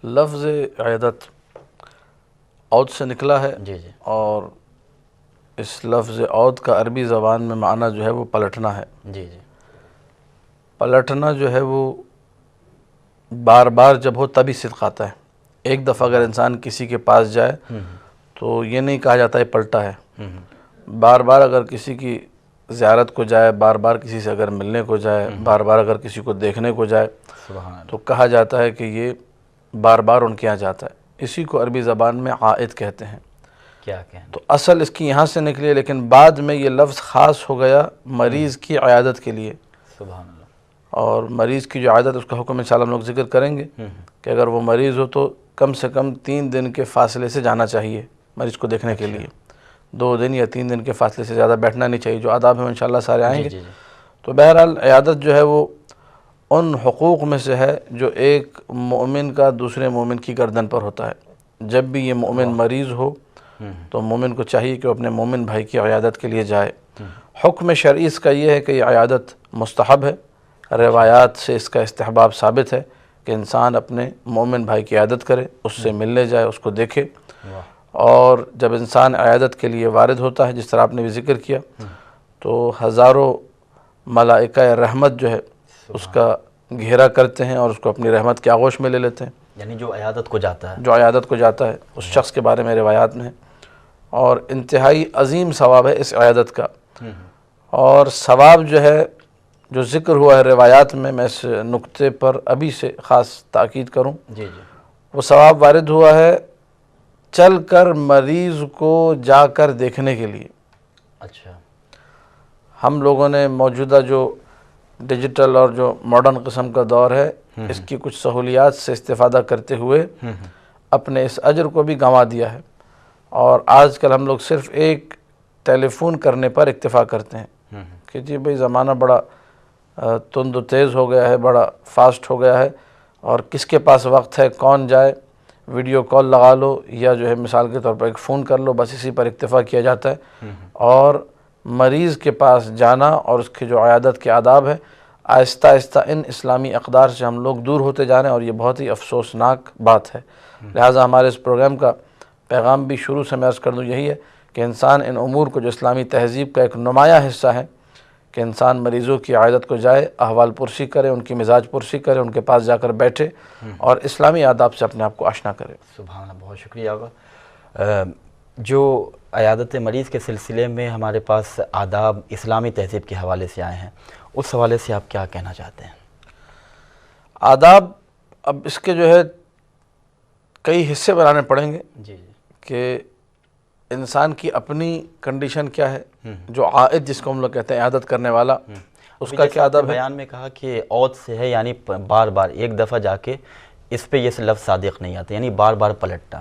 لفظ عیادت عود سے نکلا ہے، جی جی اور اس لفظ عود کا عربی زبان میں معنی جو ہے وہ پلٹنا ہے۔ جی جی پلٹنا جو ہے وہ بار بار جب ہو تبھی صدق آتا ہے۔ ایک دفعہ اگر انسان کسی کے پاس جائے تو یہ نہیں کہا جاتا ہے پلٹا ہے۔ بار بار اگر کسی کی زیارت کو جائے، بار بار کسی سے اگر ملنے کو جائے، بار بار اگر کسی کو دیکھنے کو جائے سبحان اللہ۔ تو کہا جاتا ہے کہ یہ بار بار ان کے یہاں جاتا ہے۔ اسی کو عربی زبان میں عائد کہتے ہیں۔ کیا کہیں؟ تو اصل اس کی یہاں سے نکلی ہے، لیکن بعد میں یہ لفظ خاص ہو گیا مریض کی عیادت کے لیے، سبحان اللہ۔ اور مریض کی جو عیادت اس کا حکم انشاءاللہ ہم لوگ ذکر کریں گے کہ اگر وہ مریض ہو تو کم سے کم 3 دن کے فاصلے سے جانا چاہیے مریض کو دیکھنے کے لیے۔ 2 دن یا 3 دن کے فاصلے سے زیادہ بیٹھنا نہیں چاہیے۔ جو آداب ہیں انشاءاللہ سارے آئیں گے۔ جی جی تو بہرحال عیادت جو ہے وہ ان حقوق میں سے ہے جو ایک مومن کا دوسرے مومن کی گردن پر ہوتا ہے۔ جب بھی یہ مومن مریض ہو تو مومن کو چاہیے کہ وہ اپنے مومن بھائی کی عیادت کے لیے جائے۔ حکم شرعی اس کا یہ ہے کہ یہ عیادت مستحب ہے، روایات سے اس کا استحباب ثابت ہے کہ انسان اپنے مومن بھائی کی عیادت کرے، اس سے ملنے جائے، اس کو دیکھے۔ اور جب انسان عیادت کے لیے وارد ہوتا ہے، جس طرح آپ نے بھی ذکر کیا، تو ہزاروں ملائکہ رحمت جو ہے اس کا گھیرا کرتے ہیں اور اس کو اپنی رحمت کے آغوش میں لے لیتے ہیں۔ یعنی جو عیادت کو جاتا ہے، جو عیادت کو جاتا ہے اس شخص کے بارے میں روایات میں ہے، اور انتہائی عظیم ثواب ہے اس عیادت کا۔ اور ثواب جو ہے جو ذکر ہوا ہے روایات میں اس نقطے پر ابھی سے خاص تاکید کروں، جی جی وہ ثواب وارد ہوا ہے چل کر مریض کو جا کر دیکھنے کے لیے۔ اچھا۔ ہم لوگوں نے موجودہ جو ڈیجیٹل اور جو ماڈرن قسم کا دور ہے، اس کی کچھ سہولیات سے استفادہ کرتے ہوئے اپنے اس اجر کو بھی گنوا دیا ہے، اور آج کل ہم لوگ صرف ایک ٹیلی فون کرنے پر اکتفا کرتے ہیں کہ جی بھئی زمانہ بڑا تند و تیز ہو گیا ہے، بڑا فاسٹ ہو گیا ہے، اور کس کے پاس وقت ہے، کون جائے، ویڈیو کال لگا لو یا جو ہے مثال کے طور پر ایک فون کر لو، بس اسی پر اکتفا کیا جاتا ہے۔ اور مریض کے پاس جانا اور اس کی جو عیادت کے آداب ہے، آہستہ آہستہ ان اسلامی اقدار سے ہم لوگ دور ہوتے جا رہے ہیں، اور یہ بہت ہی افسوسناک بات ہے۔ لہٰذا ہمارے اس پروگرام کا پیغام بھی شروع سے میں عرض کر دوں یہی ہے کہ انسان ان امور کو جو اسلامی تہذیب کا ایک نمایاں حصہ ہے کہ انسان مریضوں کی عیادت کو جائے، احوال پرسی کرے، ان کی مزاج پرسی کرے، ان کے پاس جا کر بیٹھے اور اسلامی آداب سے اپنے آپ کو آشنا کرے۔ سبحان اللہ، بہت شکریہ آقا۔ جو عیادت مریض کے سلسلے میں ہمارے پاس آداب اسلامی تہذیب کے حوالے سے آئے ہیں، اس حوالے سے آپ کیا کہنا چاہتے ہیں؟ آداب اب اس کے جو ہے کئی حصے بنانے پڑیں گے جی جی کہ انسان کی اپنی کنڈیشن کیا ہے، جو عائد جس کو ہم لوگ کہتے ہیں عیادت کرنے والا، اس کا کیا ادب ہے۔ بیان میں کہا کہ عود سے ہے، یعنی بار بار ایک دفعہ جا کے اس پہ یہ لفظ صادق نہیں آتا، یعنی بار بار پلٹنا۔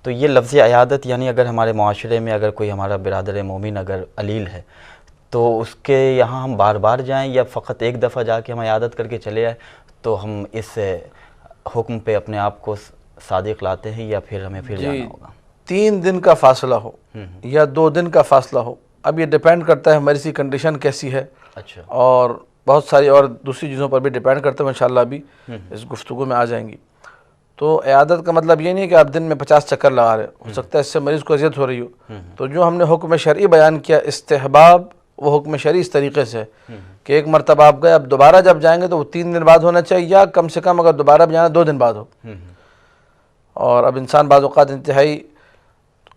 تو یہ لفظ عیادت یعنی اگر ہمارے معاشرے میں اگر کوئی ہمارا برادر مومن اگر علیل ہے تو اس کے یہاں ہم بار بار جائیں، یا فقط ایک دفعہ جا کے ہم عیادت کر کے چلے آئیں تو ہم اس حکم پہ اپنے آپ کو صادق لاتے ہیں، یا پھر ہمیں پھر جانا ہوگا؟ 3 دن کا فاصلہ ہو یا 2 دن کا فاصلہ ہو، اب یہ ڈیپینڈ کرتا ہے ہماری سی کنڈیشن کیسی ہے، اچھا، اور بہت ساری اور دوسری چیزوں پر بھی ڈیپینڈ کرتے ہیں، انشاءاللہ ابھی اس گفتگو میں آ جائیں گی۔ تو عیادت کا مطلب یہ نہیں کہ آپ دن میں 50 چکر لگا رہے ہو سکتا ہے اس سے مریض کو اذیت ہو رہی ہو۔ تو جو ہم نے حکم شرعی بیان کیا استحباب، وہ حکم شرعی اس طریقے سے ہے کہ ایک مرتبہ آپ گئے، اب دوبارہ جب جائیں گے تو وہ 3 دن بعد ہونا چاہیے، یا کم سے کم اگر دوبارہ بھی جانا 2 دن بعد ہو۔ اور اب انسان بعض اوقات انتہائی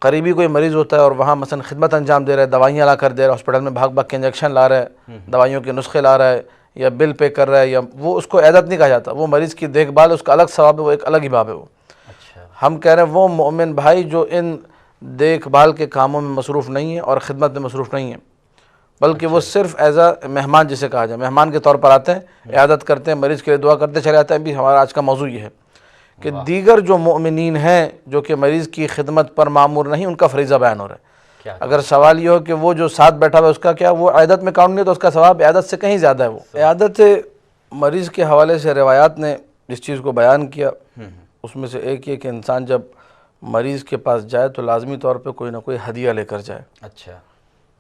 قریبی کوئی مریض ہوتا ہے اور وہاں مثلا خدمت انجام دے رہا ہے، دوائیاں لا کر دے رہا ہے، ہاسپٹل میں بھاگ بھاگ کے انجیکشن لا رہا ہے، دوائیوں کے نسخے لا رہا ہے، یا بل پے کر رہا ہے، یا وہ اس کو عیادت نہیں کہا جاتا، وہ مریض کی دیکھ بھال، اس کا الگ ثواب ہے، وہ ایک الگ ہی باب ہے۔ وہ اچھا، ہم کہہ رہے ہیں وہ مومن بھائی جو ان دیکھ بھال کے کاموں میں مصروف نہیں ہیں اور خدمت میں مصروف نہیں ہیں، بلکہ وہ صرف ایز اے مہمان جسے کہا جائے، مہمان کے طور پر آتے ہیں، عیادت کرتے ہیں، مریض کے لیے دعا کرتے چلے جاتے ہیں۔ بھی ہمارا آج کا موضوع یہ ہے کہ دیگر جو مؤمنین ہیں جو کہ مریض کی خدمت پر مامور نہیں، ان کا فریضہ بیان ہو رہا ہے۔ اگر سوال یہ ہو کہ وہ جو ساتھ بیٹھا ہوا ہے اس کا کیا، وہ عیادت میں کاؤنٹ نہیں تو اس کا ثواب عیادت سے کہیں زیادہ ہے۔ وہ عیادت مریض کے حوالے سے روایات نے جس چیز کو بیان کیا اس میں سے ایک یہ کہ انسان جب مریض کے پاس جائے تو لازمی طور پہ کوئی نہ کوئی ہدیہ لے کر جائے۔ اچھا،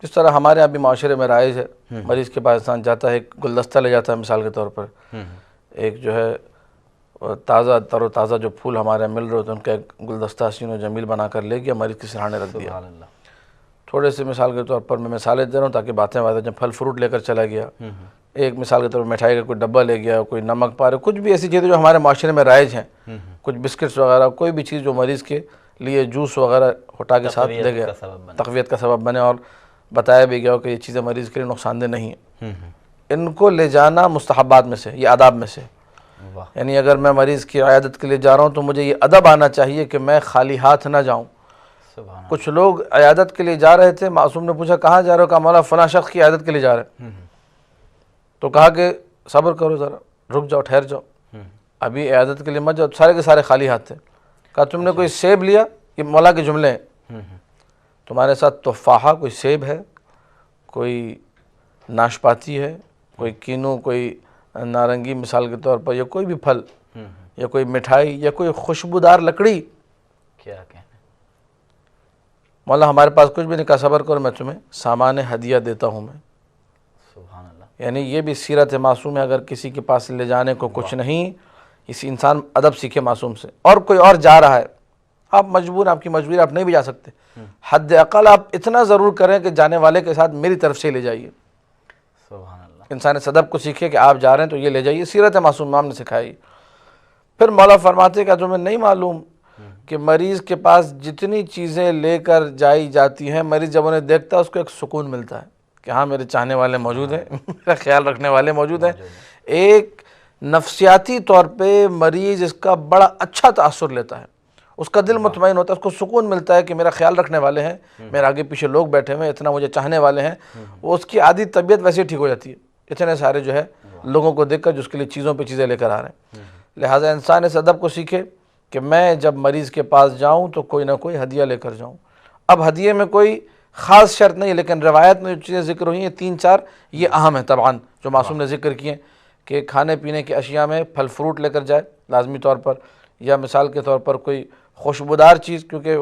جس طرح ہمارے یہاں بھی معاشرے میں رائج ہے، مریض کے پاس انسان جاتا ہے، ایک گلدستہ لے جاتا ہے مثال کے طور پر، ایک جو ہے تازہ تر و تازہ جو پھول ہمارے مل رہے ہوتے ہیں ان کا ایک گلدستہ حسین و جمیل بنا کر لے گیا، مریض کے سرہانے رکھ دیا۔ سبحان اللہ۔ تھوڑے سے مثال کے طور پر میں مثالیں دے رہا ہوں تاکہ باتیں جب پھل فروٹ لے کر چلا گیا، ایک مثال کے طور پر مٹھائی کا کوئی ڈبہ لے گیا، کوئی نمک پارے، کچھ بھی ایسی چیزیں جو ہمارے معاشرے میں رائج ہیں، کچھ بسکٹس وغیرہ، کوئی بھی چیز جو مریض کے لیے جوس وغیرہ ہٹا کے ساتھ لے گیا، تقویت کا سبب بنے، اور بتایا بھی گیا کہ یہ چیزیں مریض کے لیے نقصان دہ نہیں ہیں، ان کو لے جانا مستحبات میں سے، یہ آداب میں سے۔ یعنی اگر میں مریض کی عیادت کے لیے جا رہا ہوں تو مجھے یہ ادب آنا چاہیے کہ میں خالی ہاتھ نہ جاؤں۔ کچھ لوگ عیادت کے لیے جا رہے تھے، معصوم نے پوچھا کہاں جا رہے ہو؟ کہا مولا فلاں شخص کی عیادت کے لیے جا رہے ہیں۔ تو کہا کہ صبر کرو ذرا، رک جاؤ، ٹھہر جاؤ، ابھی عیادت کے لیے مت جاؤ۔ سارے کے سارے خالی ہاتھ تھے۔ کہا تم نے کوئی سیب لیا؟ یہ مولا کے جملے ہیں، تمہارے ساتھ تفاحہ کوئی سیب ہے، کوئی ناشپاتی ہے، کوئی کینو، کوئی نارنگی مثال کے طور پر، یا کوئی بھی پھل، یا کوئی مٹھائی، یا کوئی خوشبودار لکڑی، کیا کہنا؟ مولا ہمارے پاس کچھ بھی نہیں۔ کہا صبر کرو، میں تمہیں سامان ہدیہ دیتا ہوں میں۔ سبحان اللہ۔ یعنی یہ بھی سیرت معصوم ہے، اگر کسی کے پاس لے جانے کو کچھ نہیں، اسی انسان ادب سیکھے معصوم سے۔ اور کوئی اور جا رہا ہے، آپ مجبور، آپ کی مجبوری، آپ نہیں بھی جا سکتے، حد اقل آپ اتنا ضرور کریں کہ جانے والے کے ساتھ میری طرف سے لے جائیے۔ سبحان اللہ۔ انسان اس ادب کو سیکھے کہ آپ جا رہے ہیں تو یہ لے جائیے، سیرت معصوم امام نے سکھائی۔ پھر مولا فرماتے کہ تمہیں نہیں معلوم کہ مریض کے پاس جتنی چیزیں لے کر جائی جاتی ہیں، مریض جب انہیں دیکھتا ہے اس کو ایک سکون ملتا ہے کہ ہاں میرے چاہنے والے موجود ہیں، میرا خیال رکھنے والے موجود ہیں۔ ایک نفسیاتی طور پہ مریض اس کا بڑا اچھا تاثر لیتا ہے، اس کا دل مطمئن ہوتا ہے، اس کو سکون ملتا ہے کہ میرا خیال رکھنے والے ہیں، میرے آگے پیچھے لوگ بیٹھے ہوئے ہیں، اتنا مجھے چاہنے والے ہیں۔ وہ اس کی عادی طبیعت ویسے ٹھیک ہو جاتی ہے، اتنے سارے جو ہے لوگوں کو دیکھ کر جو اس کے لیے چیزوں پہ چیزیں لے کر آ رہے ہیں۔ لہٰذا انسان اس ادب کو سیکھے کہ میں جب مریض کے پاس جاؤں تو کوئی نہ کوئی ہدیہ لے کر جاؤں۔ اب ہدیے میں کوئی خاص شرط نہیں ہے، لیکن روایت میں جو چیزیں ذکر ہوئی ہیں 3-4 یہ اہم ہیں طبعاً، جو معصوم نے ذکر کیے کہ کھانے پینے کی اشیاء میں پھل فروٹ لے کر جائے لازمی طور پر، یا مثال کے طور پر کوئی خوشبودار چیز، کیونکہ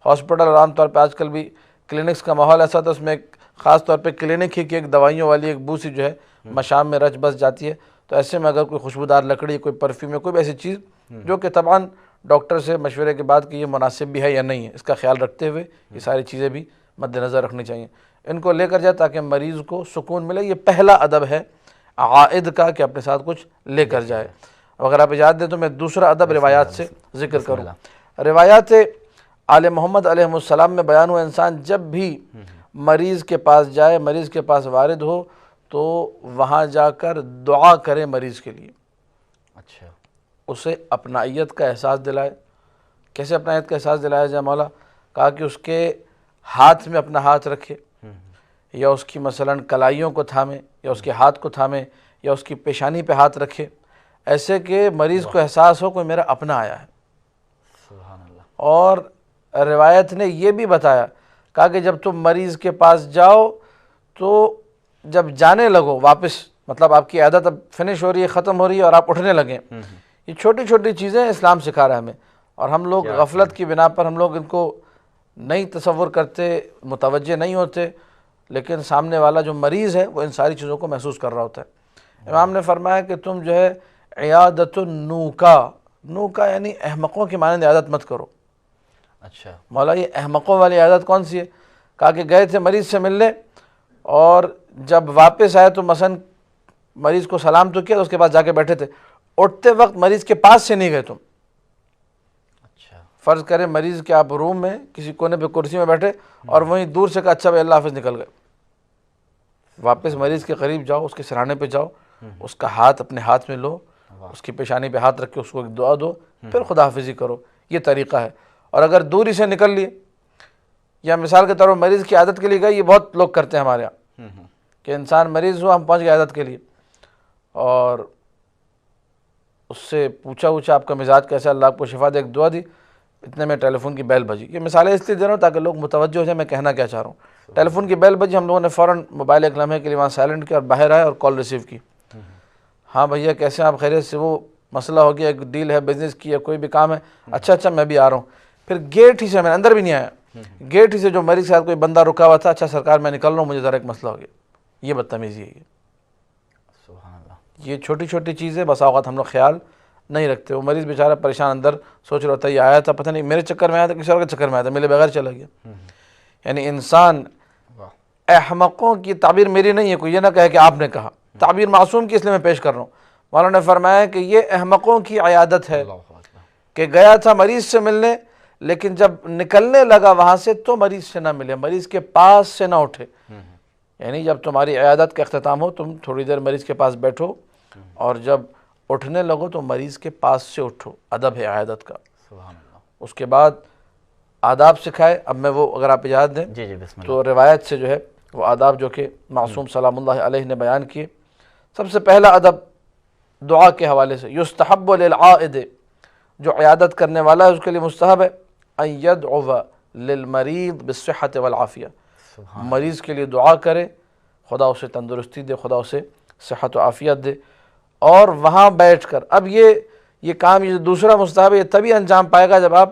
ہاسپٹل اور عام طور پہ آج کل بھی کلینکس کا ماحول ایسا تھا، اس میں خاص طور پہ کلینک ہی کی ایک دوائیوں والی ایک بو سی جو ہے مشام میں رچ بس جاتی ہے، تو ایسے میں اگر کوئی خوشبودار لکڑی، کوئی پرفیوم یا کوئی بھی ایسی چیز جو کہ طبعاً ڈاکٹر سے مشورے کے بعد کہ یہ مناسب بھی ہے یا نہیں ہے، اس کا خیال رکھتے ہوئے یہ ساری چیزیں بھی مد نظر رکھنی چاہیے، ان کو لے کر جائے تاکہ مریض کو سکون ملے۔ یہ پہلا ادب ہے عائد کا کہ اپنے ساتھ کچھ لے کر جائے۔ اگر آپ اجازت دیں تو میں دوسرا ادب روایات سے ذکر کروں۔ روایات آل محمد علیہ السلام میں بیان ہوا انسان جب بھی مریض کے پاس جائے، مریض کے پاس وارد ہو تو وہاں جا کر دعا کرے مریض کے لیے، اچھا، اسے اپنائیت کا احساس دلائے۔ کیسے اپنائیت کا احساس دلایا جائے مولا؟ کہا کہ اس کے ہاتھ میں اپنا ہاتھ رکھے، یا اس کی مثلاً کلائیوں کو تھامے، یا اس کے ہاتھ کو تھامے، یا اس کی پیشانی پہ ہاتھ رکھے، ایسے کہ مریض کو احساس ہو کوئی میرا اپنا آیا ہے۔ سبحان اللہ۔ اور روایت نے یہ بھی بتایا، کہا کہ جب تم مریض کے پاس جاؤ تو جب جانے لگو واپس، مطلب آپ کی عادت اب فنش ہو رہی ہے، ختم ہو رہی ہے اور آپ اٹھنے لگیں، یہ چھوٹی چھوٹی چیزیں اسلام سکھا رہا ہے ہمیں، اور ہم لوگ غفلت کی بنا پر ہم لوگ ان کو نہیں تصور کرتے، متوجہ نہیں ہوتے، لیکن سامنے والا جو مریض ہے وہ ان ساری چیزوں کو محسوس کر رہا ہوتا ہے۔ امام نے فرمایا کہ تم جو ہے عیادت النوکا، نوکا یعنی احمقوں کی مانند عیادت مت کرو۔ اچھا، مولا یہ احمقوں والی عادت کون سی ہے؟ کہا کہ گئے تھے مریض سے ملنے، اور جب واپس آئے تو مثلا مریض کو سلام تو کیا، تو اس کے پاس جا کے بیٹھے تھے، اٹھتے وقت مریض کے پاس سے نہیں گئے تم۔ اچھا، فرض کریں مریض کے آپ روم میں کسی کونے پہ کرسی میں بیٹھے اور وہیں دور سے کہا اچھا بھائی اللہ حافظ، نکل گئے۔ واپس مریض کے قریب جاؤ، اس کے سرانے پہ جاؤ، اس کا ہاتھ اپنے ہاتھ میں لو، اس کی پیشانی پہ ہاتھ رکھ کے اس کو ایک دعا دو، پھر خدا حافظی کرو۔ یہ طریقہ ہے۔ اور اگر دوری سے نکل لیے، یا مثال کے طور پر مریض کی عادت کے لیے گئے، یہ بہت لوگ کرتے ہیں ہمارے یہاں کہ انسان مریض ہوا، ہم پہنچ گئے عادت کے لیے، اور اس سے پوچھا آپ کا مزاج کیسا، اللہ آپ کو شفا دے، ایک دعا دی، اتنے میں ٹیلی فون کی بیل بجی۔ یہ مثالیں اس لیے دے رہا ہوں تاکہ لوگ متوجہ ہو جائیں میں کہنا کیا چاہ رہا ہوں۔ ٹیلی فون کی بیل بجی، ہم لوگوں نے فوراً موبائل ایک لمحے کے لیے وہاں سائلنٹ کیا اور باہر آئے اور کال ریسیو کی۔ ہاں بھیا کیسے ہیں آپ، خیریت سے؟ وہ مسئلہ ہو گیا، ایک ڈیل ہے بزنس کی یا کوئی بھی کام ہے، اچھا میں بھی آ رہا ہوں۔ پھر گیٹ ہی سے، میں اندر بھی نہیں آیا، گیٹ ہی سے جو مریض کے ساتھ کوئی بندہ رکا ہوا تھا، اچھا سرکار میں نکل رہا ہوں، مجھے ذرا ایک مسئلہ ہو گیا۔ یہ بدتمیزی ہے۔ سبحان اللہ۔ یہ چھوٹی چھوٹی چیزیں بسا اوقات ہم لوگ خیال نہیں رکھتے. وہ مریض بیچارہ پریشان اندر سوچ رہا ہوتا ہے یہ آیا تھا پتہ نہیں میرے چکر میں آیا تھا کسی اور کے چکر میں آیا تھا, میرے بغیر چلا گیا. یعنی انسان, احمقوں کی تعبیر میری نہیں ہے, کوئی یہ نہ کہے کہ آپ نے کہا, تعبیر معصوم کی اس لیے میں پیش کر رہا ہوں. مولانا نے فرمایا کہ یہ احمقوں کی عیادت ہے کہ گیا تھا مریض سے ملنے, لیکن جب نکلنے لگا وہاں سے تو مریض سے نہ ملے, مریض کے پاس سے نہ اٹھے. یعنی جب تمہاری عیادت کا اختتام ہو تم تھوڑی دیر مریض کے پاس بیٹھو, اور جب اٹھنے لگو تو مریض کے پاس سے اٹھو. ادب ہے عیادت کا. سبحان اللہ. اس کے بعد آداب سکھائے. اب میں وہ اگر آپ اجازت دیں جی بسم اللہ. تو روایت سے جو ہے وہ آداب جو کہ معصوم سلام اللہ علیہ نے بیان کیے. سب سے پہلا ادب دعا کے حوالے سے, یستحب للعائد, جو عیادت کرنے والا ہے اس کے لیے مستحب ہے, ان یدعو للمریض بالصحة والعافیہ, مریض کے لیے دعا کرے, خدا اسے تندرستی دے, خدا اسے صحت و عافیت دے. اور وہاں بیٹھ کر, اب یہ کام یہ دوسرا مستحب ہے, یہ تبھی انجام پائے گا جب آپ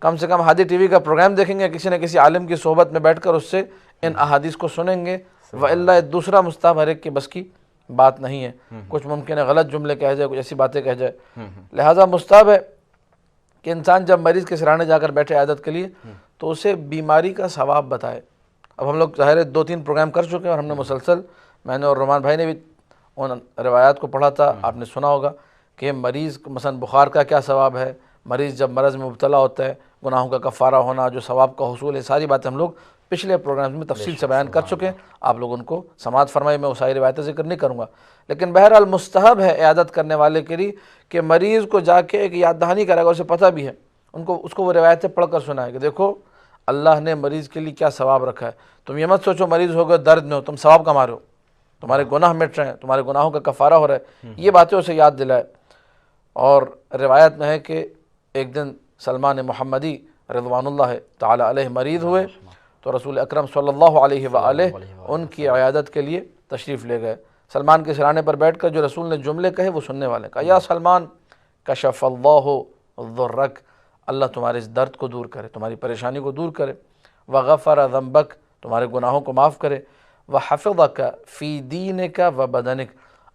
کم سے کم ہادی ٹی وی کا پروگرام دیکھیں گے, کسی نہ کسی عالم کی صحبت میں بیٹھ کر اس سے ان احادیث کو سنیں گے. وَإِلَّا دوسرا مستحب ہر ایک کی بس کی بات نہیں ہے, کچھ ممکن ہے غلط جملے کہہ جائے, کچھ ایسی باتیں کہہ جائے. لہٰذا مستحب ہے کہ انسان جب مریض کے سرانے جا کر بیٹھے عیادت کے لیے تو اسے بیماری کا ثواب بتائے. اب ہم لوگ ظاہر 2-3 پروگرام کر چکے ہیں, اور ہم نے مسلسل, میں نے اور رومان بھائی نے بھی ان روایات کو پڑھا تھا, آپ نے سنا ہوگا کہ مریض مثلا بخار کا کیا ثواب ہے, مریض جب مرض میں مبتلا ہوتا ہے گناہوں کا کفارہ ہونا, جو ثواب کا حصول ہے, ساری باتیں ہم لوگ پچھلے پروگرام میں تفصیل سے بیان کر چکے ہیں. آپ لوگ ان کو سماعت فرمائے, میں وہ ساری روایتیں ذکر نہیں کروں گا. لیکن بہرحال مستحب ہے عیادت کرنے والے کے لیے کہ مریض کو جا کے ایک یاد دہانی کرے گا, اسے پتہ بھی ہے, اس کو وہ روایتیں پڑھ کر سنائے کہ دیکھو اللہ نے مریض کے لیے کیا ثواب رکھا ہے. تم یہ مت سوچو مریض ہو گئے درد میں ہو, تم ثواب کما رہے ہو, تمہارے گناہ مٹ رہے ہیں, تمہارے گناہوں کا کفارہ ہو رہا ہے. یہ باتیں اسے یاد دلائے. اور روایت میں ہے کہ ایک دن سلمان محمدی رضوان اللہ تعالی علیہ مریض ہوئے تو رسول اکرم صلی اللہ علیہ وآلہ ان کی عیادت کے لیے تشریف لے گئے. سلمان کے سرانے پر بیٹھ کر جو رسول نے جملے کہے وہ سننے والے, کہا یا سلمان کشف اللہ ضرک, اللہ تمہارے اس درد کو دور کرے, تمہاری پریشانی کو دور کرے. وغفر ذنبک, تمہارے گناہوں کو معاف کرے. وحفظک فی دینک و بدنک,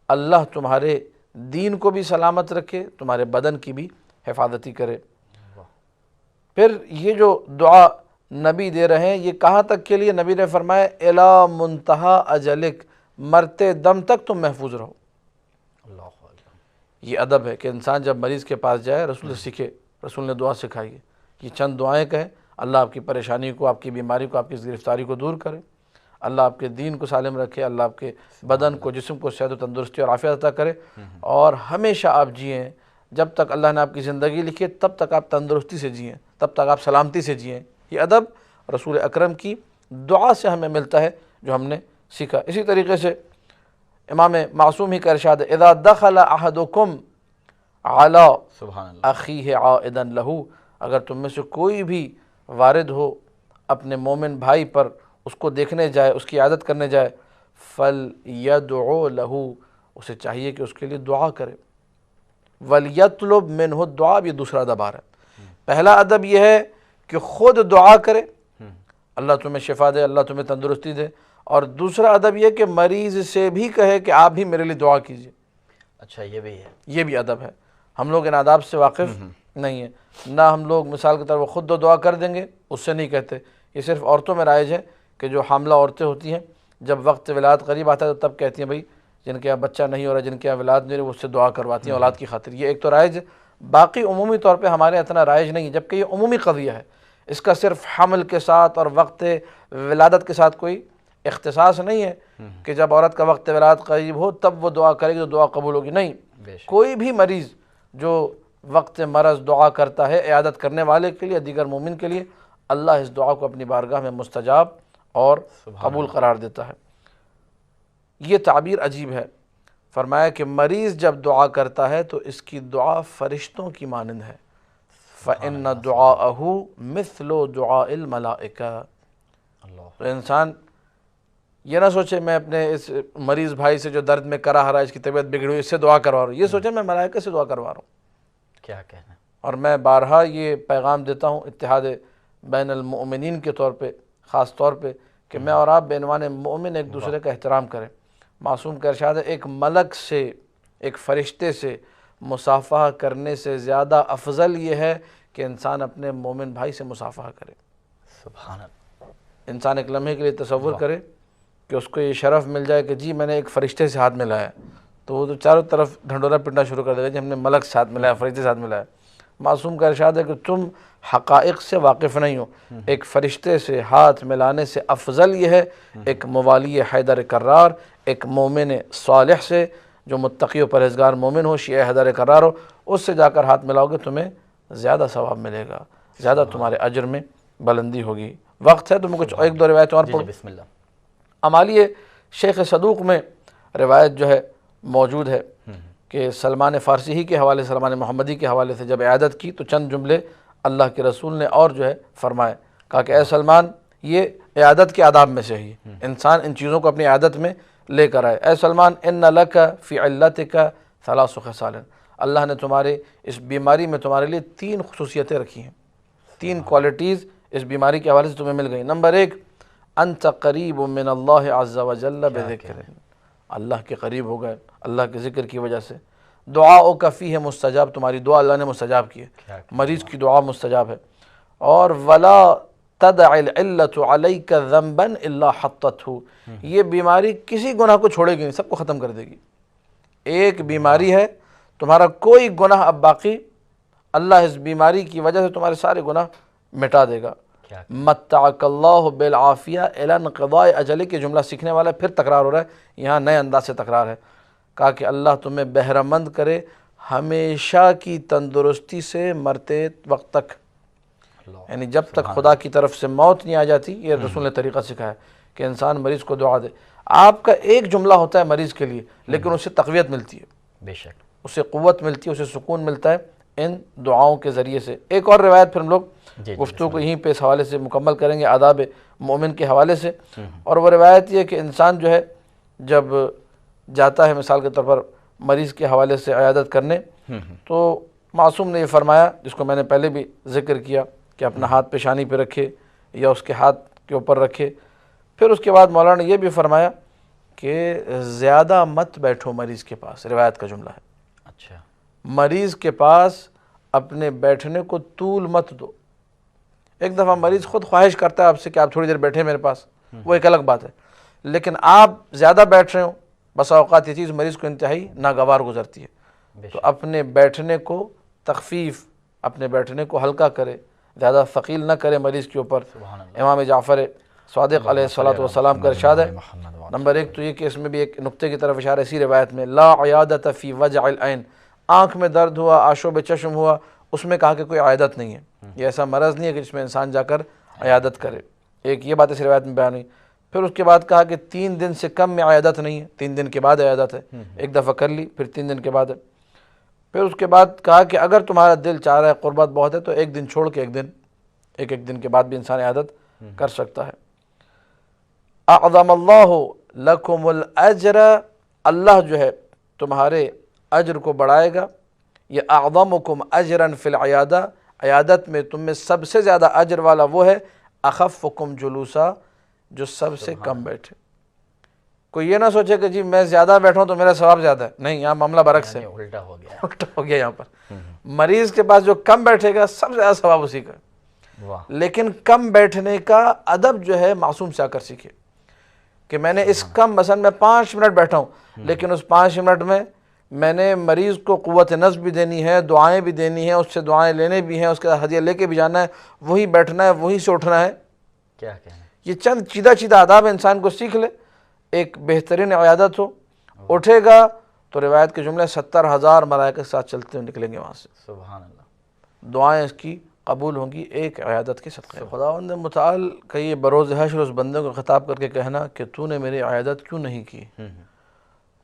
اللہ تمہارے دین کو بھی سلامت رکھے, تمہارے بدن کی بھی حفاظتی کرے. پھر یہ جو دعا نبی دے رہے ہیں یہ کہاں تک کے لیے؟ نبی نے فرمایا الی منتہا اجلک, مرتے دم تک تم محفوظ رہو. یہ ادب ہے کہ انسان جب مریض کے پاس جائے رسول سے سیکھے, رسول نے دعا سکھائی ہے. یہ چند دعائیں کہیں, اللہ آپ کی پریشانی کو, آپ کی بیماری کو, آپ کی گرفتاری کو دور کرے, اللہ آپ کے دین کو سالم رکھے, اللہ آپ کے بدن کو, جسم کو صحت و تندرستی اور عافیت عطا کرے, اور ہمیشہ آپ جئیں. جب تک اللہ نے آپ کی زندگی لکھی ہے تب تک آپ تندرستی سے جئیں, تب تک آپ سلامتی سے جئیں. یہ ادب رسول اکرم کی دعا سے ہمیں ملتا ہے جو ہم نے سیکھا. اسی طریقے سے امام معصوم ہی کا ارشاد ہے اذا دخل احدکم علی اخیہ عائدا لہو, اگر تم میں سے کوئی بھی وارد ہو اپنے مومن بھائی پر, اس کو دیکھنے جائے, اس کی عیادت کرنے جائے, فَلْيَدْعُ لَهُ, اسے چاہیے کہ اس کے لیے دعا کرے. وَلْيَطْلُبْ مِنْهُ الدُّعَاء, یہ دوسرا ادب آ رہا ہے. پہلا ادب یہ ہے کہ خود دعا کرے, اللہ تمہیں شفا دے, اللہ تمہیں تندرستی دے. اور دوسرا ادب یہ کہ مریض سے بھی کہے کہ آپ بھی میرے لیے دعا کیجیے. اچھا یہ بھی ہے, یہ بھی ادب ہے. ہم لوگ ان آداب سے واقف نہیں ہیں. نہ ہم لوگ مثال کے طور پر خود دعا کر دیں گے, اس سے نہیں کہتے. یہ صرف عورتوں میں رائج ہے کہ جو حاملہ عورتیں ہوتی ہیں جب وقت ولادت قریب آتا ہے تو تب کہتی ہیں بھائی جن کے یہاں بچہ نہیں ہو رہا, جن کے یہاں ولادت نہیں ہو رہی, وہ اس سے دعا کرواتی ہیں اولاد کی خاطر. یہ ایک تو رائج ہے. باقی عمومی طور پہ ہمارے اتنا رائج نہیں, جبکہ یہ عمومی قضیہ ہے. اس کا صرف حمل کے ساتھ اور وقت ولادت کے ساتھ کوئی اختصاص نہیں ہے کہ جب عورت کا وقت ولادت قریب ہو تب وہ دعا کرے گی تو دعا قبول ہوگی. نہیں, کوئی بھی مریض جو وقت مرض دعا کرتا ہے عیادت کرنے والے کے لیے, دیگر مومن کے لیے, اللہ اس دعا کو اپنی بارگاہ میں مستجاب اور قبول قرار دیتا ہے. یہ تعبیر عجیب ہے. فرمایا کہ مریض جب دعا کرتا ہے تو اس کی دعا فرشتوں کی مانند ہے. فَإِنَّ دُعَاءَهُ مِثْلُ دُعَاءِ الْمَلَائِكَةِ. تو انسان یہ نہ سوچے میں اپنے اس مریض بھائی سے جو درد میں کرا رہا ہے, اس کی طبیعت بگڑی ہوئی, اس سے دعا کروا رہا ہوں. یہ سوچے میں ملائکہ سے دعا کروا رہا ہوں. کیا کہنا. اور میں بارہا یہ پیغام دیتا ہوں اتحاد بین المؤمنین کے طور پہ, خاص طور پہ, کہ میں اور آپ بعنوان مومن ایک دوسرے کا احترام کریں. معصوم کا ارشاد ہے ایک ملک سے, ایک فرشتے سے مصافحہ کرنے سے زیادہ افضل یہ ہے کہ انسان اپنے مومن بھائی سے مصافحہ کرے۔ سبحان اللہ۔ انسان ایک لمحے کے لیے تصور کرے کہ اس کو یہ شرف مل جائے کہ جی میں نے ایک فرشتے سے ہاتھ ملایا، تو وہ تو چاروں طرف ڈھنڈورا پٹنا شروع کر دے گا جی ہم نے ملک سے ہاتھ ملایا، فرشتے سے ہاتھ ملایا۔ معصوم کا ارشاد ہے کہ تم حقائق سے واقف نہیں ہو، ایک فرشتے سے ہاتھ ملانے سے افضل یہ ہے ایک موالی حیدر کرار، ایک مومن صالح سے جو متقی و پرہیزگار مومن ہو، شیعہ حیدر کرار ہو، اس سے جا کر ہاتھ ملاؤ گے تمہیں زیادہ ثواب ملے گا، زیادہ تمہارے اجر میں بلندی ہوگی۔ وقت ہے تو میں کچھ ایک دو روایت اور پڑھوں۔ بسم اللہ۔ امالی شیخ صدوق میں روایت جو ہے موجود ہے کہ سلمان فارسی ہی کے حوالے، سلمان محمدی کے حوالے سے جب عیادت کی تو چند جملے اللہ کے رسول نے اور جو ہے فرمائے، کہا کہ اے سلمان یہ عیادت کے آداب میں سے ہی انسان ان چیزوں کو اپنی عیادت میں لے کر آئے۔ اے سلمان ان لک فی علتک ثلاث خصال، اللہ نے تمہارے اس بیماری میں تمہارے لیے 3 خصوصیتیں رکھی ہیں، 3 کوالٹیز اس بیماری کے حوالے سے تمہیں مل گئی۔ نمبر 1 انت قریب من اللہ عز وجل بذکر، اللہ کے قریب ہو گئے اللہ کے ذکر کی وجہ سے۔ دعاؤک فیہ مستجاب، تمہاری دعا اللہ نے مستجاب کی ہے، مریض کی دعا مستجاب ہے۔ اور ولا تدع العلت علیک ذنبا الا حطتہ، یہ بیماری کسی گناہ کو چھوڑے گی نہیں، سب کو ختم کر دے گی۔ ایک بیماری ہے، تمہارا کوئی گناہ اب باقی، اللہ اس بیماری کی وجہ سے تمہارے سارے گناہ مٹا دے گا۔ متعک اللہ بالعافیہ الی انقضاء اجلک، کے جملہ سیکھنے والا ہے، پھر تکرار ہو رہا ہے، یہاں نئے انداز سے تکرار ہے۔ کہا کہ اللہ تمہیں بہرمند کرے ہمیشہ کی تندرستی سے مرتے وقت تک، یعنی جب تک خدا کی طرف سے موت نہیں آ جاتی۔ یہ رسول نے طریقہ سکھایا کہ انسان مریض کو دعا دے۔ آپ کا ایک جملہ ہوتا ہے مریض کے لیے، لیکن اسے تقویت ملتی ہے، بے شک اسے قوت ملتی ہے، اسے سکون ملتا ہے ان دعاؤں کے ذریعے سے۔ ایک اور روایت پھر ہم لوگ گفتگو کو یہیں پہ اس حوالے سے مکمل کریں گے، آداب مومن کے حوالے سے۔ اور وہ روایت یہ ہے کہ انسان جو ہے جب جاتا ہے مثال کے طور پر مریض کے حوالے سے عیادت کرنے، تو معصوم نے یہ فرمایا جس کو میں نے پہلے بھی ذکر کیا کہ اپنا ہاتھ پیشانی پہ رکھے یا اس کے ہاتھ کے اوپر رکھے۔ پھر اس کے بعد مولانا نے یہ بھی فرمایا کہ زیادہ مت بیٹھو مریض کے پاس، روایت کا جملہ ہے، اچھا، مریض کے پاس اپنے بیٹھنے کو طول مت دو۔ ایک دفعہ مریض خود خواہش کرتا ہے آپ سے کہ آپ تھوڑی دیر بیٹھیں میرے پاس، وہ ایک الگ بات ہے، لیکن آپ زیادہ بیٹھ رہے ہو، بسا اوقات یہ چیز مریض کو انتہائی ناگوار گزرتی ہے، تو اپنے بیٹھنے کو تخفیف، اپنے بیٹھنے کو ہلکا کرے، زیادہ ثقیل نہ کرے مریض کے اوپر۔ امام جعفر صادق علیہ السلام کا ارشاد ہے، نمبر 1 تو یہ کہ اس میں بھی ایک نقطے کی طرف اشارہ اسی روایت میں، لا عیادت فی وجع العین، آنکھ میں درد ہوا، آشوب چشم ہوا، اس میں کہا کہ کوئی عیادت نہیں ہے، یہ ایسا مرض نہیں ہے کہ جس میں انسان جا کر عیادت کرے۔ ایک یہ بات اس روایت میں بیان ہوئی۔ پھر اس کے بعد کہا کہ 3 دن سے کم میں عیادت نہیں ہے، 3 دن کے بعد عیادت ہے، ایک دفعہ کر لی پھر 3 دن کے بعد ہے۔ پھر اس کے بعد کہا کہ اگر تمہارا دل چاہ رہا ہے، قربت بہت ہے، تو ایک دن چھوڑ کے ایک دن کے بعد بھی انسان عیادت کر سکتا ہے۔ اعظم اللہ لکم الاجر، اللہ جو ہے تمہارے اجر کو بڑھائے گا۔ یہ اعظمکم اجرا فی العیادہ، عیادت میں تم میں سب سے زیادہ اجر والا وہ ہے اخفکم جلوسا، جو سب سے کم بیٹھے۔ کوئی یہ نہ سوچے کہ جی میں زیادہ بیٹھا ہوں تو میرا ثواب زیادہ ہے، نہیں، یہاں معاملہ برعکس ہے، الٹا ہو گیا، الٹا ہو گیا۔ یہاں پر مریض کے پاس جو کم بیٹھے گا سب سے زیادہ ثواب اسی کا ہے۔ واہ، لیکن کم بیٹھنے کا ادب جو ہے معصوم سے آ کر سیکھے کہ میں نے اس کم، مثلا میں 5 منٹ بیٹھا ہوں، لیکن اس 5 منٹ میں میں نے مریض کو قوت نفس بھی دینی ہے، دعائیں بھی دینی ہیں، اس سے دعائیں لینے بھی ہیں، اس کا ہدیہ لے کے بھی جانا ہے، وہی بیٹھنا ہے، وہی سے اٹھنا ہے۔ کیا کہنا، یہ چند چیدہ آداب انسان کو سیکھ لے، ایک بہترین عیادت ہو، اٹھے گا تو روایت کے جملے 70,000 ملائکہ کے ساتھ چلتے ہوئے نکلیں گے وہاں سے، سبحان اللہ، دعائیں اس کی قبول ہوں گی ایک عیادت کے صدقے۔ خداوند متعال کا یہ بروز حشر اس بندے کو خطاب کر کے کہنا کہ تو نے میری عیادت کیوں نہیں کی،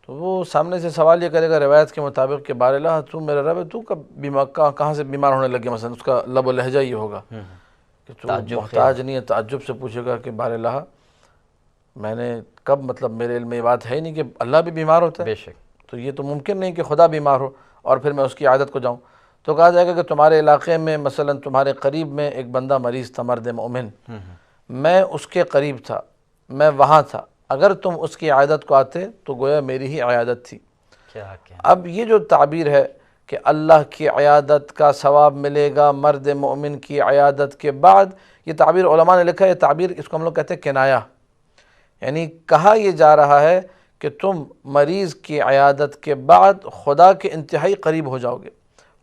تو وہ سامنے سے سوال یہ کرے گا روایت کے مطابق کہ بار الہ تو میرا رب ہے، تو کہاں سے بیمار ہونے لگے، مثلا اس کا لب و لہجہ یہ ہوگا کہ تو محتاج نہیں ہے، تعجب سے پوچھے گا کہ بار الہ میں نے کب، مطلب میرے علم میں یہ بات ہے ہی نہیں کہ اللہ بھی بیمار ہوتا ہے، بے شک، تو یہ تو ممکن نہیں کہ خدا بیمار ہو اور پھر میں اس کی عادت کو جاؤں۔ تو کہا جائے گا کہ تمہارے علاقے میں مثلا تمہارے قریب میں ایک بندہ مریض تھا، مرد مومن، میں اس کے قریب تھا، میں وہاں تھا، اگر تم اس کی عیادت کو آتے تو گویا میری ہی عیادت تھی۔ کیا کہنا، اب یہ جو تعبیر ہے کہ اللہ کی عیادت کا ثواب ملے گا مرد مومن کی عیادت کے بعد. یہ تعبیر علماء نے لکھا ہے, یہ تعبیر اس کو ہم لوگ کہتے ہیں کنایہ, یعنی کہا یہ جا رہا ہے کہ تم مریض کی عیادت کے بعد خدا کے انتہائی قریب ہو جاؤ گے,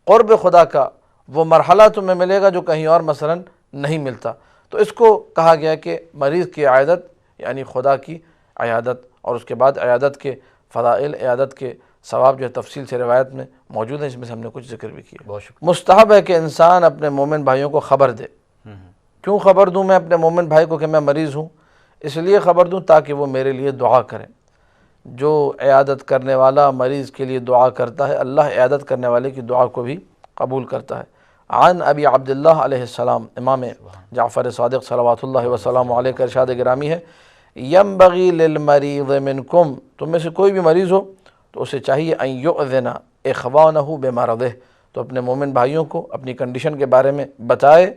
قرب خدا کا وہ مرحلہ تمہیں ملے گا جو کہیں اور مثلا نہیں ملتا. تو اس کو کہا گیا کہ مریض کی عیادت یعنی خدا کی عیادت, اور اس کے بعد عیادت کے فضائل, عیادت کے ثواب جو ہے تفصیل سے روایت میں موجود ہیں, اس میں سے ہم نے کچھ ذکر بھی کیا. بہت شکریہ. مستحب ہے کہ انسان اپنے مومن بھائیوں کو خبر دے. کیوں خبر دوں میں اپنے مومن بھائی کو کہ میں مریض ہوں؟ اس لیے خبر دوں تاکہ وہ میرے لیے دعا کریں. جو عیادت کرنے والا مریض کے لیے دعا کرتا ہے, اللہ عیادت کرنے والے کی دعا کو بھی قبول کرتا ہے. عن ابی عبداللہ علیہ السلام, امام جعفر صادق صلوات اللہ وسلام علیہ کا ارشاد گرامی ہے, ینبغی للمریض منکم, تم میں سے کوئی بھی مریض ہو تو اسے چاہیے ان یؤذن اخوانہ بمرضہ, تو اپنے مومن بھائیوں کو اپنی کنڈیشن کے بارے میں بتائے,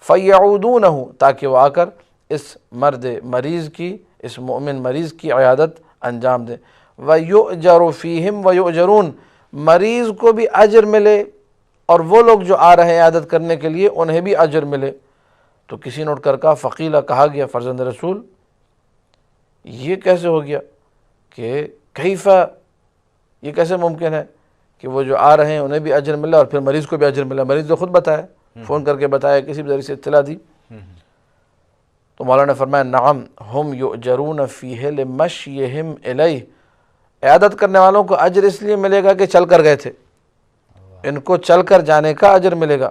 فیعودونہ, تاکہ وہ آ کر اس مرد مریض کی, اس مومن مریض کی عیادت انجام دیں. وَيُؤْجَرُ فِيهِمْ وَيُؤْجَرُونَ, مریض کو بھی اجر ملے اور وہ لوگ جو آ رہے ہیں عیادت کرنے کے لیے انہیں بھی اجر ملے. تو کسی نے اٹھ کر کہا, فقیلہ, کہا گیا فرزند رسول یہ کیسے ہو گیا کہ کیفہ, یہ کیسے ممکن ہے کہ وہ جو آ رہے ہیں انہیں بھی اجر ملا اور پھر مریض کو بھی اجر ملا؟ مریض نے خود بتایا, فون کر کے بتایا, کسی بھی ذریعے سے اطلاع دی. تو مولانا نے فرمایا نعم ہم یؤجرون فیہ لمشیہم الیہ, عیادت کرنے والوں کو اجر اس لیے ملے گا کہ چل کر گئے تھے, ان کو چل کر جانے کا اجر ملے گا.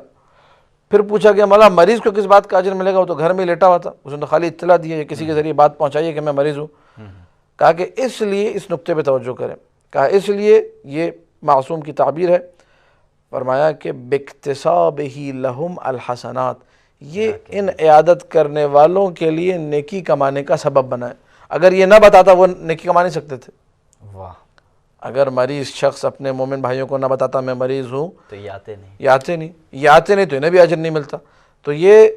پھر پوچھا گیا مولا مریض کو کس بات کا اجر ملے گا, وہ تو گھر میں لیٹا ہوا تھا, اس نے تو خالی اطلاع دی ہے, کسی کے ذریعے بات پہنچائی ہے کہ میں مریض ہوں. کہا کہ اس لیے اس نقطے پہ توجہ کریں, کہا اس لیے یہ معصوم کی تعبیر ہے. فرمایا کہ باکتسابہ لہم الحسنات, یہ ان عیادت کرنے والوں کے لیے نیکی کمانے کا سبب بنا ہے. اگر یہ نہ بتاتا وہ نیکی کما نہیں سکتے تھے. واہ, اگر مریض شخص اپنے مومن بھائیوں کو نہ بتاتا میں مریض ہوں تو یہ آتے نہیں, یہ آتے نہیں تو انہیں بھی اجر نہیں ملتا. تو یہ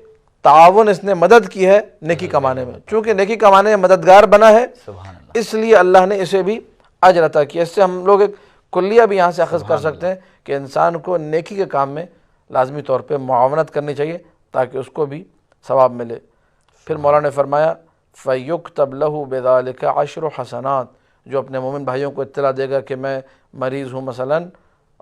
تعاون اس نے مدد کی ہے نیکی کمانے میں, چونکہ نیکی کمانے میں مددگار بنا ہے سبحان اللہ. اس لیے اللہ نے اسے بھی اجر عطا کیا. اس سے ہم لوگ ایک کلیہ بھی یہاں سے اخذ کر سکتے ہیں کہ انسان کو نیکی کے کام میں لازمی طور پہ معاونت کرنی چاہیے تاکہ اس کو بھی ثواب ملے. پھر مولانا نے فرمایا فَيُكْتَبْ لَهُ بِذَلِكَ عَشْرُ حسنات, جو اپنے مومن بھائیوں کو اطلاع دے گا کہ میں مریض ہوں مثلا,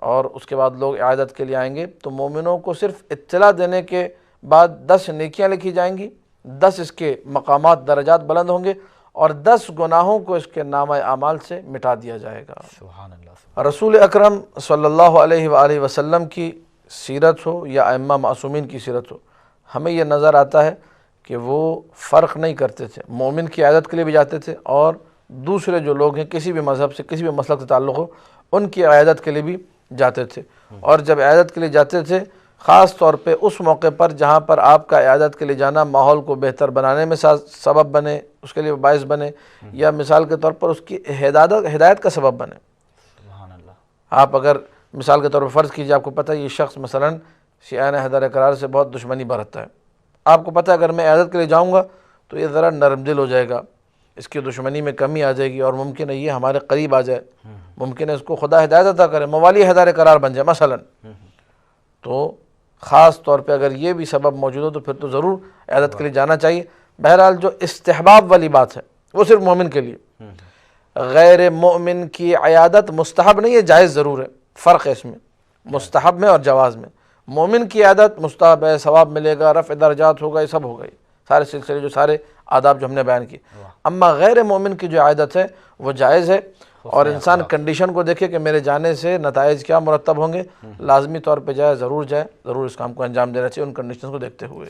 اور اس کے بعد لوگ عیادت کے لیے آئیں گے, تو مومنوں کو صرف اطلاع دینے کے بعد 10 نیکیاں لکھی جائیں گی, 10 اس کے مقامات درجات بلند ہوں گے, اور 10 گناہوں کو اس کے نامہ اعمال سے مٹا دیا جائے گا. سبحان اللہ. رسول اکرم صلی اللہ علیہ وآلہ وسلم کی سیرت ہو یا ائمہ معصومین کی سیرت ہو, ہمیں یہ نظر آتا ہے کہ وہ فرق نہیں کرتے تھے, مومن کی عیادت کے لیے بھی جاتے تھے اور دوسرے جو لوگ ہیں کسی بھی مذہب سے کسی بھی مسلک سے تعلق ہو ان کی عیادت کے لیے بھی جاتے تھے. اور جب عیادت کے لیے جاتے تھے خاص طور پہ اس موقع پر جہاں پر آپ کا عیادت کے لیے جانا ماحول کو بہتر بنانے میں سبب بنے, اس کے لیے باعث بنے, یا مثال کے طور پر اس کی ہدایت کا سبب بنے. سبحان اللہ. آپ اگر مثال کے طور پر فرض کیجیے, آپ کو پتہ ہے یہ شخص مثلا شیعان حیدر قرار سے بہت دشمنی برتتا ہے, آپ کو پتہ ہے اگر میں عیادت کے لیے جاؤں گا تو یہ ذرا نرم دل ہو جائے گا, اس کی دشمنی میں کمی آ جائے گی, اور ممکن ہے یہ ہمارے قریب آ جائے, ممکن ہے اس کو خدا ہدایت عطا کرے, موالی حیدر قرار بن جائے مثلا. تو خاص طور پہ اگر یہ بھی سبب موجود ہو تو پھر تو ضرور عیادت کے لیے جانا چاہیے. بہرحال جو استحباب والی بات ہے وہ صرف مومن کے لیے, غیر مومن کی عیادت مستحب نہیں ہے, جائز ضرور ہے. فرق ہے اس میں مستحب میں اور جواز میں. مومن کی عیادت مستحب ہے, ثواب ملے گا, رفع درجات ہوگا, یہ سب ہوگا, یہ سارے سلسلے جو سارے آداب جو ہم نے بیان کیے. اما غیر مومن کی جو عیادت ہے وہ جائز ہے, اور انسان کنڈیشن کو دیکھے کہ میرے جانے سے نتائج کیا مرتب ہوں گے, لازمی طور پہ جائے, ضرور اس کام کو انجام دینا چاہیے ان کنڈیشنز کو دیکھتے ہوئے.